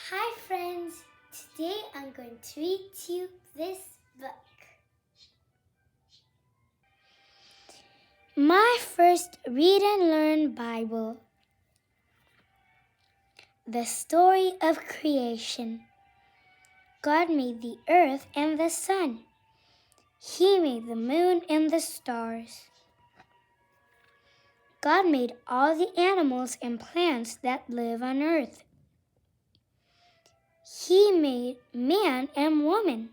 Hi friends, today I'm going to read to you this book. My first read and learn Bible. The story of creation. God made the earth and the sun. He made the moon and the stars. God made all the animals and plants that live on earth. He made man and woman.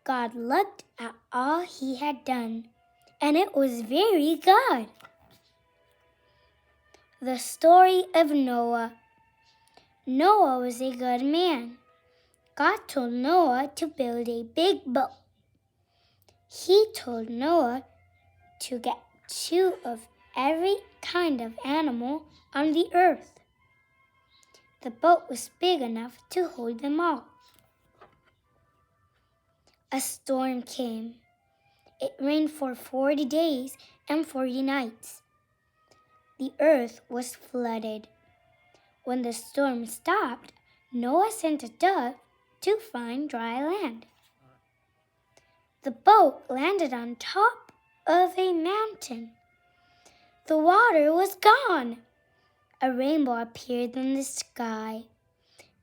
God looked at all he had done, and it was very good. The story of Noah. Noah was a good man. God told Noah to build a big boat. He told Noah to get 2 of every kind of animal on the earth. The boat was big enough to hold them all. A storm came. It rained for 40 days and 40 nights. The earth was flooded. When the storm stopped, Noah sent a dove to find dry land. The boat landed on top of a mountain. The water was gone. A rainbow appeared in the sky.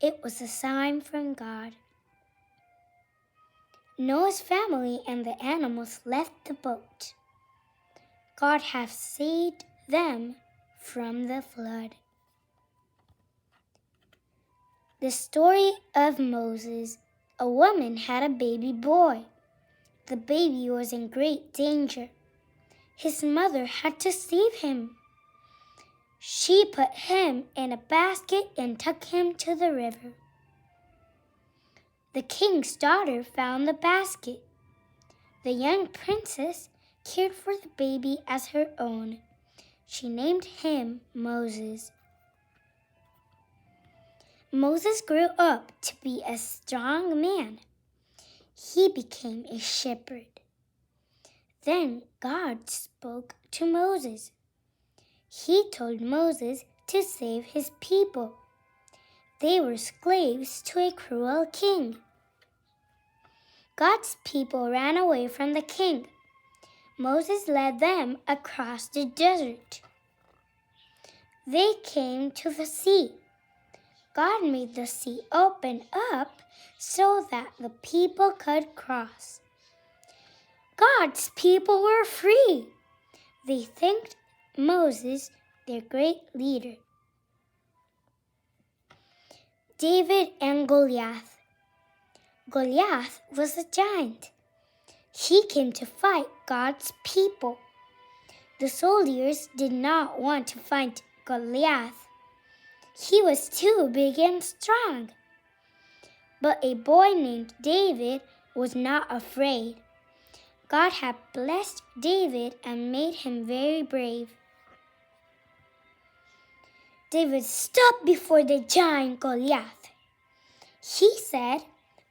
It was a sign from God. Noah's family and the animals left the boat. God had saved them from the flood. The story of Moses. A woman had a baby boy. The baby was in great danger. His mother had to save him. She put him in a basket and took him to the river. The king's daughter found the basket. The young princess cared for the baby as her own. She named him Moses. Moses grew up to be a strong man. He became a shepherd. Then God spoke to Moses. He told Moses to save his people. They were slaves to a cruel king. God's people ran away from the king. Moses led them across the desert. They came to the sea. God made the sea open up so that the people could cross. God's people were free. They thanked Moses, their great leader. David and Goliath. Goliath was a giant. He came to fight God's people. The soldiers did not want to fight Goliath. He was too big and strong. But a boy named David was not afraid. God had blessed David and made him very brave. David stood before the giant Goliath. He said,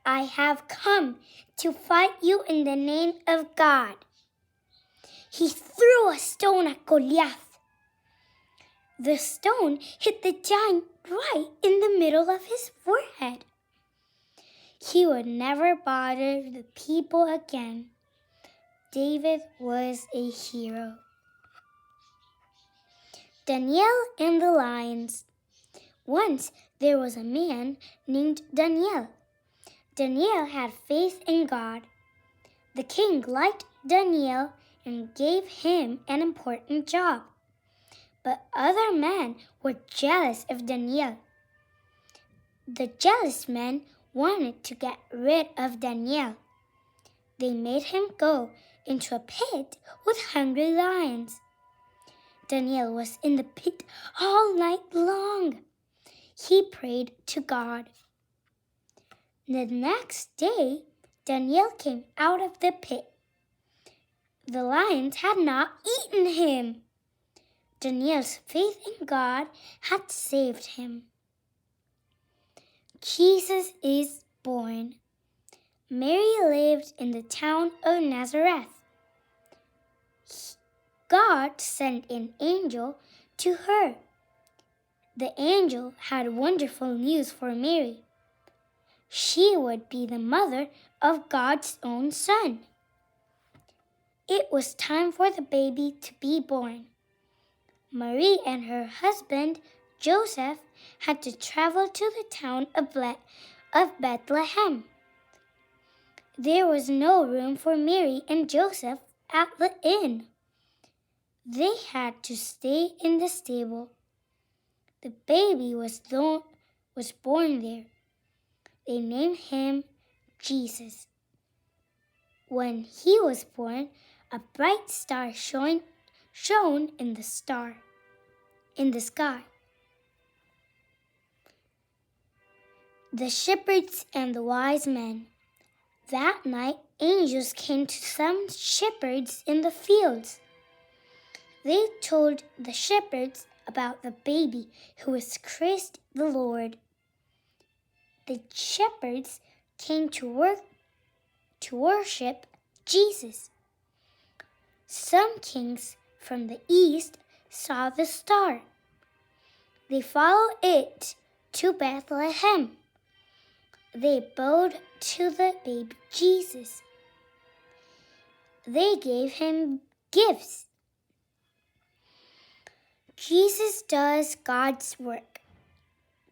"I have come to fight you in the name of God." He threw a stone at Goliath. The stone hit the giant right in the middle of his forehead. He would never bother the people again. David was a hero. Daniel and the lions. Once there was a man named Daniel. Daniel had faith in God. The king liked Daniel and gave him an important job. But other men were jealous of Daniel. The jealous men wanted to get rid of Daniel. They made him go into a pit with hungry lions. Daniel was in the pit all night long. He prayed to God. The next day, Daniel came out of the pit. The lions had not eaten him. Daniel's faith in God had saved him. Jesus is born. Mary lived in the town of Nazareth. God sent an angel to her. The angel had wonderful news for Mary. She would be the mother of God's own Son. It was time for the baby to be born. Marie and her husband, Joseph, had to travel to the town of Bethlehem. There was no room for Mary and Joseph at the inn. They had to stay in the stable. The baby was born there. They named him Jesus. When he was born, a bright star shone in the sky. The shepherds and the wise men. That night, angels came to some shepherds in the fields. They told the shepherds about the baby who was Christ the Lord. The shepherds came to worship Jesus. Some kings from the east saw the star. They followed it to Bethlehem. They bowed to the baby Jesus. They gave him gifts. Jesus does God's work.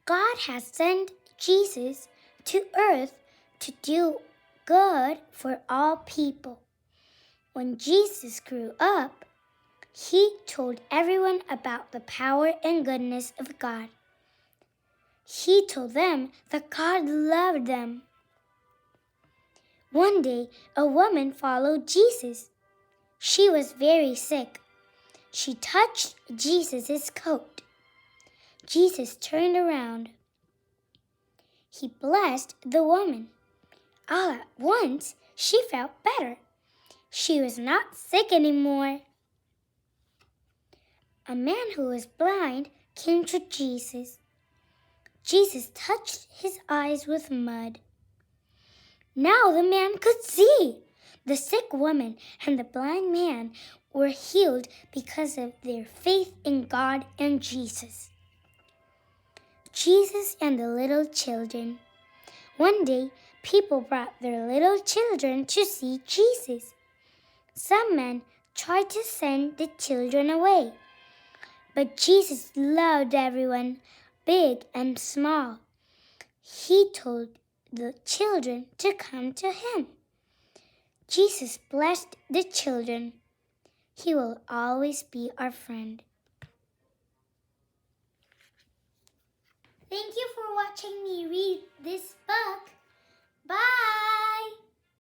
God has sent Jesus to earth to do good for all people. When Jesus grew up, he told everyone about the power and goodness of God. He told them that God loved them. One day, a woman followed Jesus. She was very sick. She touched Jesus' coat. Jesus turned around. He blessed the woman. All at once, she felt better. She was not sick anymore. A man who was blind came to Jesus. Jesus touched his eyes with mud. Now the man could see. The sick woman and the blind man were healed because of their faith in God and Jesus. Jesus and the little children. One day, people brought their little children to see Jesus. Some men tried to send the children away, but Jesus loved everyone, big and small. He told the children to come to him. Jesus blessed the children. He will always be our friend. Thank you for watching me read this book. Bye!